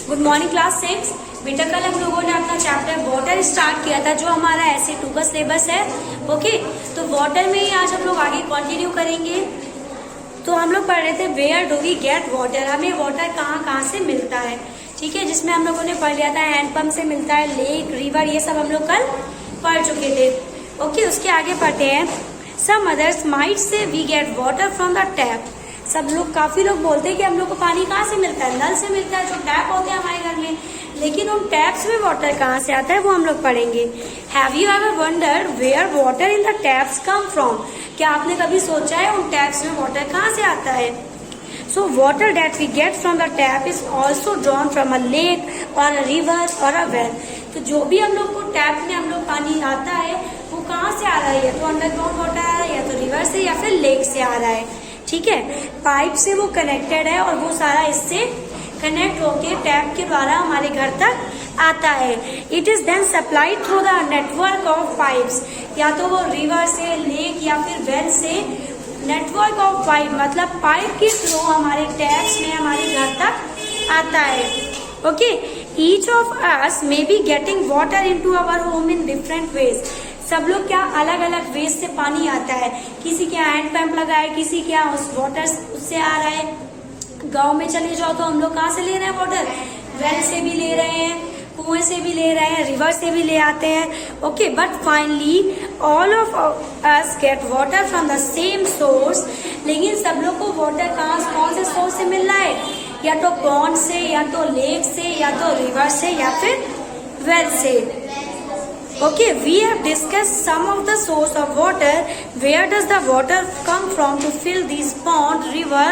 Good morning class 6। बेटा कल हम लोगों ने अपना चैप्टर वाटर स्टार्ट किया था जो हमारा ऐसे 2 का सिलेबस है। ओके, तो वाटर में ही आज हम लोग आगे कंटिन्यू करेंगे। तो हम लोग पढ़ रहे थे where do we get water, हमें वाटर कहाँ कहाँ से मिलता है। ठीक है, जिसमें हम लोगों ने पढ़ लिया था हैंडपंप से मिलता है, लेक, रिवर, ये सब हम लोग कल पढ़ चुके थे। ओके, उसके आगे पढ़ते हैं। Some others might say we get water from the tap. सब लोग, काफी लोग बोलते हैं कि हम लोग को पानी कहाँ से मिलता है, नल से मिलता है, जो टैप होते हैं हमारे घर में। लेकिन उन टैप्स में वाटर कहाँ से आता है वो हम लोग पढ़ेंगे। Have you ever wondered where water in the taps come from? क्या आपने कभी सोचा है उन टैप्स में वाटर कहाँ से आता है? So water that we get from the tap is also drawn from a lake और अ रिवर और अ वेल। तो जो भी हम लोग को टैप में हम लोग पानी आता है वो कहाँ से आ रहा है? या तो अंडरग्राउंड वाटर आ रहा है, या तो रिवर से, या फिर लेक से आ रहा है। ठीक है, पाइप से वो कनेक्टेड है और वो सारा इससे कनेक्ट होके टैप के द्वारा हमारे घर तक आता है। It is then supplied through the network of pipes. या तो वो रिवर से, लेक या फिर वेल से, नेटवर्क ऑफ पाइप मतलब पाइप के थ्रू हमारे टैप्स में हमारे घर तक आता है। Okay, each of us may be getting water into our home in different ways. सब लोग क्या अलग अलग वेज से पानी आता है। किसी के यहाँ हैंड पंप लगा है, किसी के यहाँ उस वाटर उससे आ रहा है। गांव में चले जाओ तो हम लोग कहाँ से ले रहे हैं वाटर? वेल से भी ले रहे हैं, कुएं से भी ले रहे हैं, रिवर से भी ले आते हैं। Okay, but finally all of us gate water from the same source. लेकिन सब लोग को वाटर कौन से सोर्स से मिल रहा है? या तो पॉन्ड से, या तो लेक से, या तो रिवर से, या फिर वेल से। Okay, we have discussed some of the source of water. Where does the water come from to fill these pond, river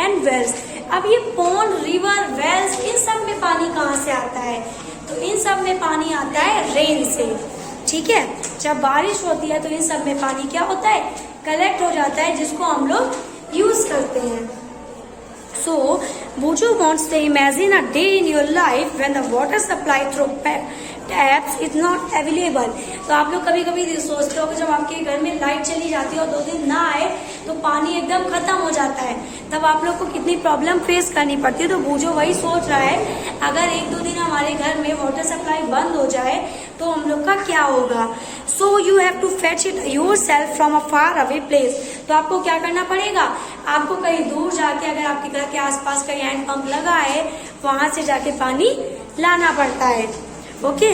and wells? अब ये pond, river, wells, इन सब में पानी कहाँ से आता है? तो इन सब में पानी आता है रेन से। ठीक है, जब बारिश होती है तो इन सब में पानी क्या होता है? कलेक्ट हो जाता है, जिसको हम लोग यूज करते हैं। So, would you want to imagine a day in your life when the water supply through taps is not available? तो आप लोग कभी कभी सोचते हो कि जब आपके घर में लाइट चली जाती है और 2 दिन ना आए तो पानी एकदम खत्म हो जाता है, तब आप लोग को कितनी प्रॉब्लम फेस करनी पड़ती है। तो बूझो वही सोच रहा है, अगर 1-2 दिन हमारे घर में वाटर सप्लाई बंद हो जाए तो हम लोग का क्या होगा। So you have to fetch it yourself from a far away place. तो आपको क्या करना पड़ेगा? आपको कहीं दूर जाके, अगर आपके घर के आसपास कहीं हैंड पंप लगा है, वहां से जाके पानी लाना पड़ता है। ओके,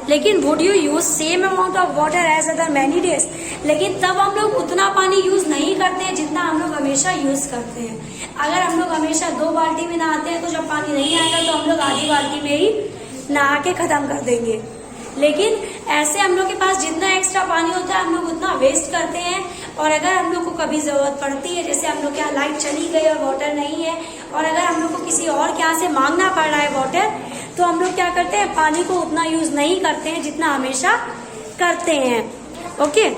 लेकिन would you use same amount of water as other many days? लेकिन तब हम लोग उतना पानी यूज नहीं करते हैं जितना हम लोग हमेशा यूज करते हैं। अगर हम लोग हमेशा 2 बाल्टी में नहाते हैं तो जब पानी नहीं आएगा तो हम लोग आधी बाल्टी में ही नहा के खत्म कर देंगे। लेकिन ऐसे हम लोग के पास जितना एक्स्ट्रा पानी होता है हम लोग उतना वेस्ट करते हैं। और अगर हम लोग को कभी जरूरत पड़ती है, जैसे हम लोग के यहाँ लाइट चली गई और वाटर नहीं है, और अगर हम लोग को किसी और के यहाँ से मांगना पड़ रहा है वाटर, तो हम लोग क्या करते हैं? पानी को उतना यूज नहीं करते हैं जितना हमेशा करते हैं। ओके,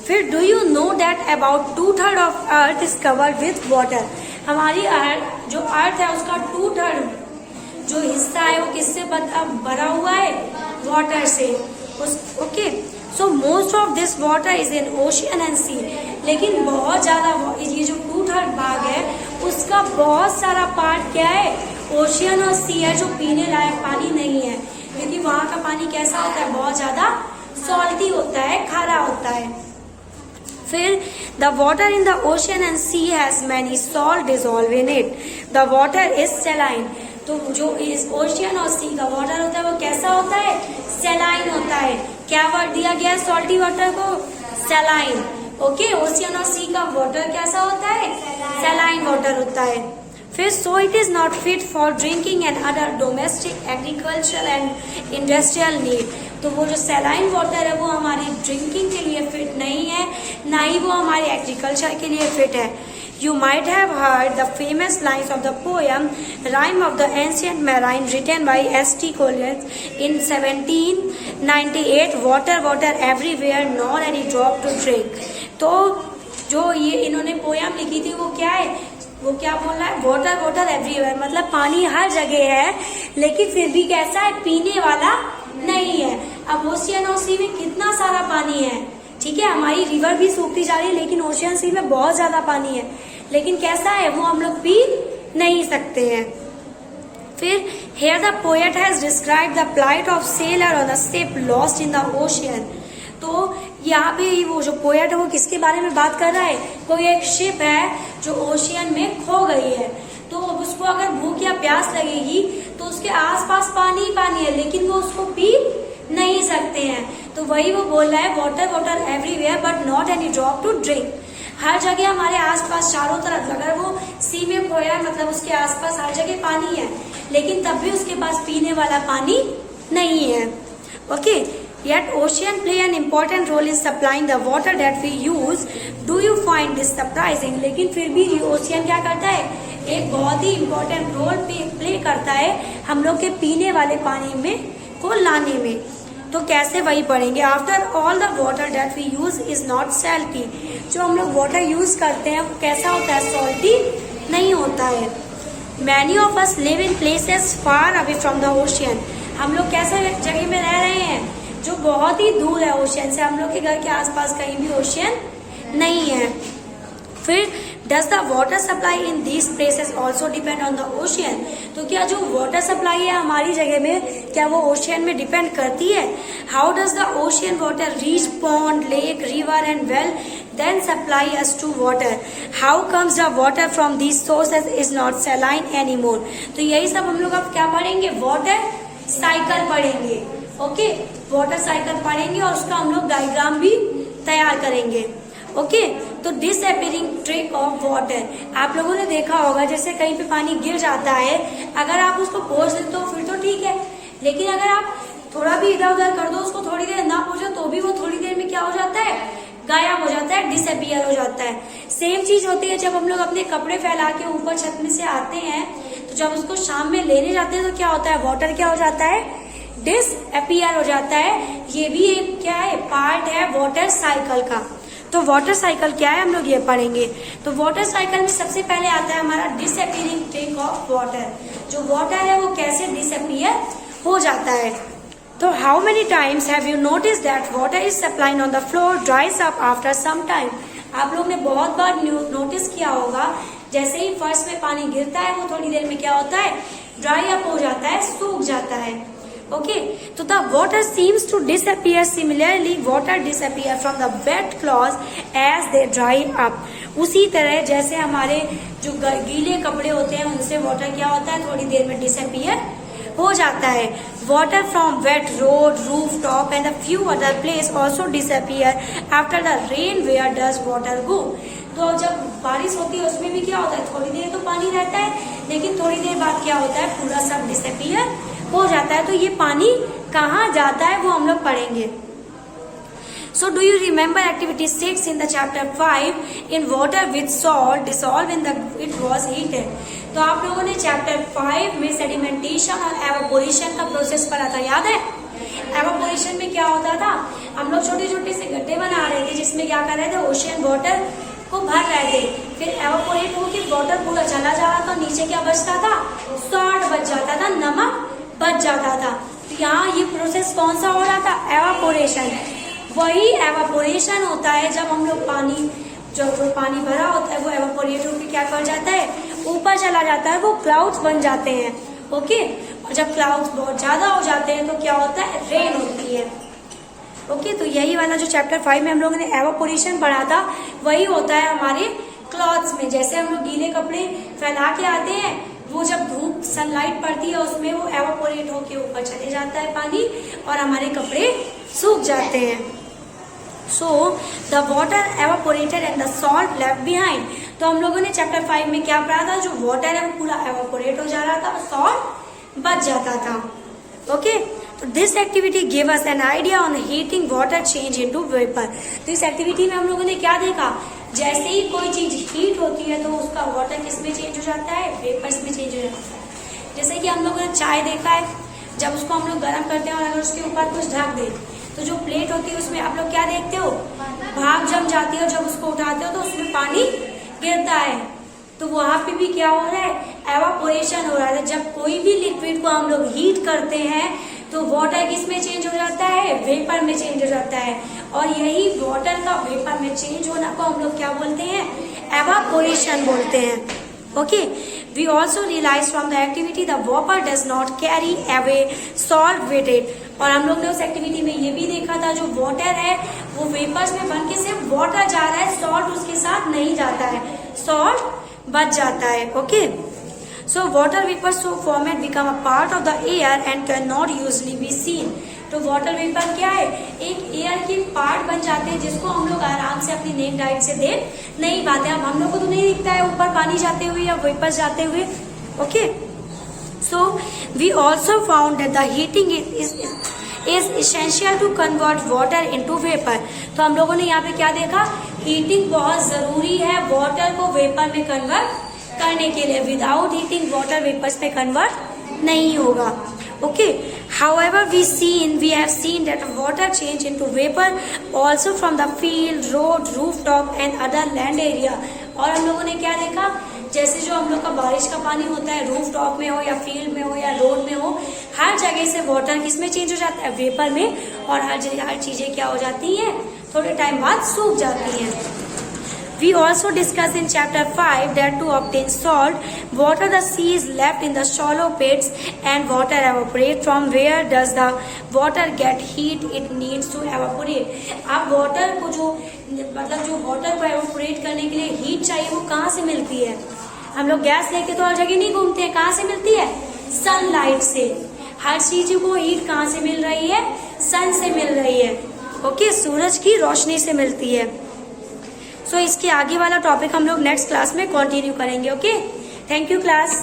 फिर do you know that about 2/3 of earth is covered with water? हमारी अर्थ, जो अर्थ है उसका 2/3 जो हिस्सा है वो किससे भरा हुआ है? वाटर से। Okay, so most of this water is in ocean and sea. लेकिन बहुत ज्यादा, ये जो 2/3 भाग है उसका बहुत सारा पार्ट क्या है? ओशियन और सी है, जो पीने लायक पानी नहीं है, क्योंकि वहां का पानी कैसा होता है? बहुत ज्यादा सॉल्टी होता है, खारा होता है। फिर the water in the ocean and sea has many salt dissolve in it. The water is saline. तो जो इस ओशियन और सी का वाटर होता है वो कैसा होता है? सेलाइन होता है। क्या वर्ड दिया गया है सॉल्टी वाटर को? सेलाइन। ओके, ओशियन और सी का वाटर कैसा होता है? सेलाइन वाटर होता है। फिर so it is not fit for drinking and other domestic, agricultural and industrial need. तो वो जो सेलाइन वाटर है वो हमारी ड्रिंकिंग के लिए फिट नहीं है, ना ही वो हमारे एग्रीकल्चर के लिए फिट है। You might have heard the famous lines of the poem Rhyme of the Ancient Marine written by S.T. Collins in 1798, Water, water everywhere, nor any drop to drink. तो जो ये इन्होंने पोयम लिखी थी वो क्या है? वो क्या बोल रहा है? वाटर वाटर एवरीवेयर, मतलब पानी हर जगह है, लेकिन फिर भी कैसा है? पीने वाला नहीं है। अब ओशियन और सी में कितना सारा पानी है, ठीक है, हमारी रिवर भी सूखती जा रही है, लेकिन ओशियन सी में बहुत ज्यादा पानी है, लेकिन कैसा है? वो हम लोग पी नहीं सकते हैं। फिर here the poet has described the plight of sailor on a ship lost in the ocean. तो यहाँ पे वो जो पोएट है वो किसके बारे में बात कर रहा है? कोई एक शिप है जो ओशियन में खो गई है, तो उसको अगर भूख या प्यास लगेगी तो उसके आसपास पानी ही पानी है, लेकिन वो उसको पी नहीं सकते हैं। तो वही वो बोल रहा है, water water everywhere but not any drop to drink. हर जगह हमारे आसपास चारों तरफ, अगर वो सी में खोया है मतलब उसके आसपास हर जगह पानी है, लेकिन तब भी उसके पास पीने वाला पानी नहीं है। Okay, yet ocean play an important role in supplying the water that we use. Do you find this surprising? लेकिन फिर भी ओशियन क्या करता है? एक बहुत ही इम्पोर्टेंट रोल प्ले करता है हम लोग के पीने वाले पानी में को लाने में। तो कैसे, वही पढ़ेंगे। After all the water that we use is not salty. जो हम लोग वाटर यूज करते हैं वो कैसा होता है? सॉल्टी नहीं होता है। Many of us live in places far away from the ocean. हम लोग कैसे जगह में रह रहे हैं? जो बहुत ही दूर है ओशियन से। हम लोग के घर के आसपास कहीं भी ओशियन नहीं है। फिर does the water supply in these places also depend on the ocean. तो क्या जो वाटर सप्लाई है हमारी जगह में, क्या वो ओशियन में डिपेंड करती है? How does the ocean water reach pond, lake, river and well then supply us to water? How comes the water from these sources is not saline anymore? तो यही सब हम लोग अब क्या पढ़ेंगे? वाटर साइकिल पढ़ेंगे। ओके, वाटर साइकिल पढ़ेंगे और उसका हम लोग डायग्राम भी तैयार करेंगे। ओके, तो डिसअपीयरिंग ट्रिक ऑफ वाटर। आप लोगों ने देखा होगा जैसे कहीं पे पानी गिर जाता है, अगर आप उसको पोंछ देते हो फिर तो ठीक है, लेकिन अगर आप थोड़ा भी इधर उधर कर दो, उसको थोड़ी देर ना पोंछो तो भी वो थोड़ी देर में क्या हो जाता है? गायब हो जाता है, डिसअपीयर हो जाता है। सेम चीज होती है जब हम लोग अपने कपड़े फैला के ऊपर छत में से आते हैं, तो जब उसको शाम में लेने जाते हैं तो क्या होता है? वाटर क्या हो जाता है? डिसअपीयर हो जाता है। ये भी एक क्या है? पार्ट है वाटर साइकिल का। तो वाटर साइकिल क्या है हम लोग ये पढ़ेंगे। तो वाटर साइकिल में सबसे पहले आता है हमारा डिसअपीयरिंग ट्रिक ऑफ वाटर। जो वाटर है वो कैसे डिसअपीयर हो जाता है। तो how many times have you notice that water is supplied on the floor dries up after some time. आप लोग ने बहुत बार नोटिस किया होगा, जैसे ही फर्श में पानी गिरता है वो थोड़ी देर में क्या होता है? ड्राई अप हो जाता है, सूख जाता है। ओके, तो the water seems to disappear. Similarly water disappear from the wet cloth as they dry up. उसी तरह जैसे हमारे जो गीले कपड़े होते हैं उनसे वाटर क्या होता है? थोड़ी देर में डिसअपीयर हो जाता है। Water from wet road, roof top and a few other place also disappear after the rain. Where does water go? तो जब बारिश होती है उसमें भी क्या होता है? थोड़ी देर तो पानी रहता है, लेकिन थोड़ी देर बाद क्या होता है? पूरा सब डिसअपीयर हो जाता है। तो ये पानी कहाँ जाता है वो हम लोग पढ़ेंगे। So do you remember activity 6 in the chapter 5 in water with salt dissolve in the it was heated? तो आप लोगों ने चैप्टर 5 में सेडिमेंटेशन और एवापोरेशन का प्रोसेस पढ़ा था, याद है? एवापोरेशन में क्या होता था? हम लोग छोटे छोटे से गड्ढे बना रहे थे जिसमें क्या कर रहे थे? ओशियन वाटर को भर रहे थे। फिर एवापोरेट होकर वाटर पूरा चला जा रहा था, नीचे क्या बचता था? सॉल्ट बच जाता था, नमक बच जाता था। तो यहाँ ये प्रोसेस कौन सा हो रहा था? एवापोरेशन। वही एवापोरेशन होता है जब हम लोग पानी, जो पानी भरा होता है वो एवापोरेट होकर क्या कर जाता है? ऊपर चला जाता है, वो क्लाउड्स बन जाते हैं। ओके, और जब क्लाउड्स बहुत ज्यादा हो जाते हैं तो क्या होता है? रेन होती है। ओके, तो यही वाला जो चैप्टर 5 में हम लोगों ने एवापोरेशन पढ़ा था वही होता है हमारे क्लॉथ्स में। जैसे हम लोग गीले कपड़े फैला के आते हैं, वो जब धूप सनलाइट पड़ती है उसमें वो एवापोरेट होके ऊपर चले जाता है पानी और हमारे कपड़े सूख जाते हैं। So the water evaporated and the salt left behind. तो हम लोगों ने चैप्टर 5 में क्या पढ़ा था? जो वाटर है वो पूरा एवापोरेट हो जा रहा था और सॉल्ट बच जाता था। ओके, तो this activity give us an idea on heating water change into vapour. तो इस एक्टिविटी में हम लोगों ने क्या देखा? जैसे ही कोई चीज हीट होती है तो उसका वाटर किस में चेंज हो जाता है? वेपर्स में चेंज हो जाता है। जैसे कि हम लोगों ने चाय देखा है, जब उसको हम लोग गर्म करते हैं और अगर उसके ऊपर कुछ ढक दे तो जो प्लेट होती है उसमें आप लोग क्या देखते हो? भाप जम जाती है और जब उसको उठाते हो तो उसमें पानी गिरता है। तो वहां पे भी क्या हो रहा है? एवापोरेशन हो रहा है। जब कोई भी लिक्विड को हम लोग हीट करते हैं तो वाटर किस में चेंज हो जाता है? वेपर में चेंज हो जाता है। और यही वाटर का वेपर में चेंज होना को हम लोग क्या बोलते हैं? एवापोरेशन बोलते हैं। Okay, We also realize from the activity the vapor does not carry away salt with it. और हम लोग ने उस एक्टिविटी में ये भी देखा था जो वाटर है वो वेपर्स में बन के सिर्फ वाटर जा रहा है, सॉल्ट उसके साथ नहीं जाता है, सॉल्ट बच जाता है. Okay, so water vapours so format become a part of the air and can not usually be seen. तो वाटर वेपर क्या है, एक एयर की पार्ट बन जाते हैं जिसको हम लोग आराम से अपनी नेक डाइट से देख नहीं पाते. अब हम लोग को तो नहीं दिखता है ऊपर पानी जाते हुए या वेपर्स जाते हुए. Okay, so we also found that the heating is essential to convert water into vapour. तो हम लोगों ने यहाँ पे क्या देखा, हीटिंग बहुत जरूरी है वाटर को वेपर में कन्वर्ट करने के लिए. विदाउट हीटिंग वाटर वेपर्स में कन्वर्ट नहीं होगा. Okay, however we have seen that water change into vapor also from the field, road, rooftop and other land area. और हम लोगों ने क्या देखा, जैसे जो हम लोग का बारिश का पानी होता है रूफ टॉप में हो या फील्ड में हो या रोड में हो, हर जगह से वाटर किस में चेंज हो जाता है, वेपर में. और हर चीजें क्या हो जाती हैं, थोड़े टाइम बाद सूख जाती हैं. We also discussed in chapter 5 that to obtain salt, water the sea is left in the shallow pits and water evaporate. From where does the water get heat it needs to evaporate? अब water को जो water को evaporate करने के लिए heat चाहिए वो कहाँ से मिलती है. हम लोग गैस लेके तो हर जगह नहीं घूमते हैं, कहाँ से मिलती है, सनलाइट से. हर चीज को हीट कहाँ से मिल रही है, सन से मिल रही है. ओके, सूरज की रोशनी से मिलती है. सो इसके आगे वाला टॉपिक हम लोग नेक्स्ट क्लास में कंटिन्यू करेंगे. Okay, thank you class.